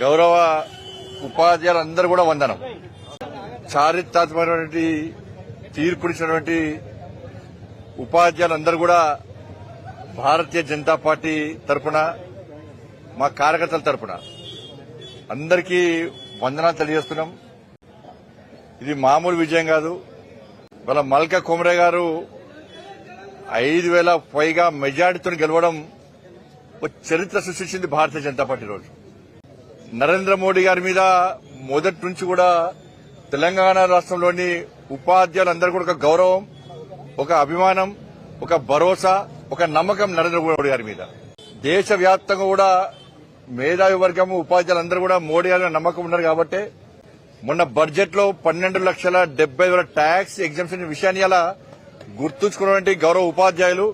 గౌరవ ఉపాధ్యాయులందరూ కూడా వందనం. చారిత్రాత్మకమైనటువంటి తీర్పునిచ్చినటువంటి ఉపాధ్యాయులందరూ కూడా భారతీయ జనతా పార్టీ తరఫున, మా కార్యకర్తల తరఫున అందరికీ వందనాలు తెలియజేస్తున్నాం. ఇది మామూలు విజయం కాదు. వాళ్ళ మల్కా కొమరే గారు 5,000 పైగా మెజార్టీతో గెలవడం ఒక చరిత్ర సృష్టించింది భారతీయ జనతా పార్టీ. రోజు నరేంద్ర మోడీ గారి మీద మొదటి నుంచి కూడా తెలంగాణ రాష్ట్రంలోని ఉపాధ్యాయులందరూ కూడా ఒక గౌరవం, ఒక అభిమానం, ఒక భరోసా, ఒక నమ్మకం నరేంద్ర మోడీ గారి మీద. దేశవ్యాప్తంగా కూడా మేధావి వర్గం ఉపాధ్యాయులందరూ కూడా మోడీ గారి నమ్మకం ఉన్నారు. కాబట్టి మొన్న బడ్జెట్ లో 12,70,000 ట్యాక్స్ ఎగ్జామ్షన్ విషయాన్ని ఇలా గుర్తుంచుకున్నటువంటి గౌరవ ఉపాధ్యాయులు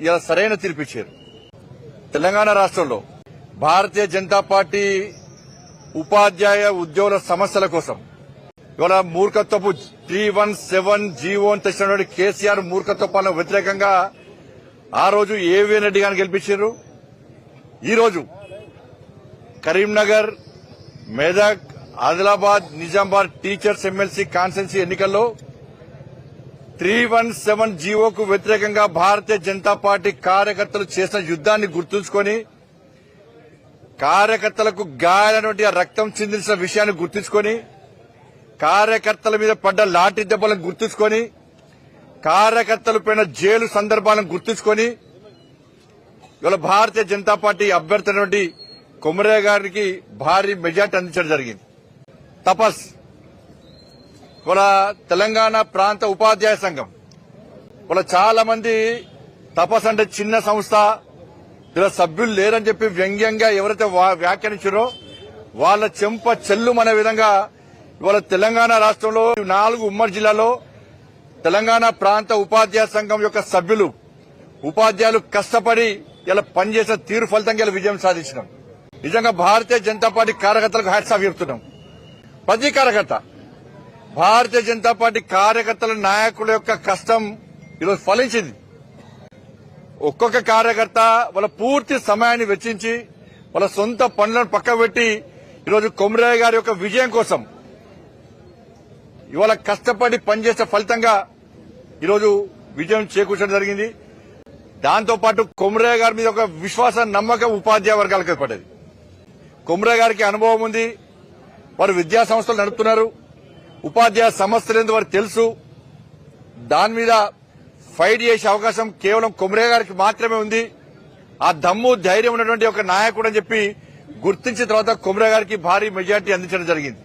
ఇలా సరైన తీర్పిచ్చారు. తెలంగాణ రాష్ట్రంలో భారతీయ జనతా పార్టీ ఉపాధ్యాయ ఉద్యోగుల సమస్యల కోసం ఇవాళ మూర్ఖత్వపు 317 జీవో తెచ్చినటువంటి కేసీఆర్ మూర్ఖత్వ పాలన వ్యతిరేకంగా ఆ రోజు ఏవిఎన్ రెడ్డి గారిని గెలిపించారు. ఈ రోజు Karimnagar, Medak, Adilabad, Nizamabad teachers MLC constituency ఎన్నికల్లో 317 జీవోకు వ్యతిరేకంగా భారతీయ జనతా పార్టీ కార్యకర్తలు చేసిన యుద్ధాన్ని గుర్తుంచుకొని, కార్యకర్తలకు గాయాలైనటువంటి రక్తం చిందించిన విషయాన్ని గుర్తుంచుకొని, కార్యకర్తల మీద పడ్డ లాఠీ దెబ్బలను గుర్తుంచుకొని, కార్యకర్తల పైన జైలు సందర్భాలను గుర్తుంచుకొని ఇవాళ భారతీయ జనతా పార్టీ అభ్యర్థి అయినటువంటి కొమరే గారికి భారీ మెజార్టీ అందించడం జరిగింది. తపస్ ఇవాళ తెలంగాణ ప్రాంత ఉపాధ్యాయ సంఘం ఇవాళ చాలా మంది తపస్ అంటే చిన్న సంస్థ, ఇలా సభ్యులు లేరని చెప్పి వ్యంగ్యంగా ఎవరైతే వ్యాఖ్యానించారో వాళ్ళ చెంప చెల్లుమనే విధంగా ఇవాళ తెలంగాణ రాష్ట్రంలో 4 ఉమ్మడి జిల్లాలో తెలంగాణ ప్రాంత ఉపాధ్యాయ సంఘం యొక్క సభ్యులు, ఉపాధ్యాయులు కష్టపడి ఇలా పనిచేసిన తీరు ఫలితంగా ఇలా విజయం సాధించినాం. నిజంగా భారతీయ జనతా పార్టీ కార్యకర్తలకు హ్యాట్స్ ఆఫ్ చెప్తున్నాం. ప్రతి కార్యకర్త, భారతీయ జనతా పార్టీ కార్యకర్తల నాయకుల యొక్క కష్టం ఈరోజు ఫలించింది. ఒక్కొక్క కార్యకర్త వాళ్ళ పూర్తి సమయాన్ని వెచ్చించి వాళ్ళ సొంత పనులను పక్కకు పెట్టి ఈరోజు కొమరే గారి యొక్క విజయం కోసం ఇవాళ కష్టపడి పనిచేసే ఫలితంగా ఈరోజు విజయం చేకూర్చడం జరిగింది. దాంతోపాటు కొమరే గారి మీద ఒక విశ్వాస నమ్మకం ఉపాధ్యాయ వర్గాలకు ఏర్పడ్డది. కొమరే గారికి అనుభవం ఉంది, వారు విద్యా సంస్థలు నడుపుతున్నారు, ఉపాధ్యాయ సమస్యలేందు వారికి తెలుసు. దాని మీద ఫైట్ చేసే అవకాశం కేవలం కొమరే గారికి మాత్రమే ఉంది. ఆ దమ్ము ధైర్యం ఉన్నటువంటి ఒక నాయకుడు అని చెప్పి గుర్తించిన తర్వాత కొమరే గారికి భారీ మెజార్టీ అందించడం జరిగింది.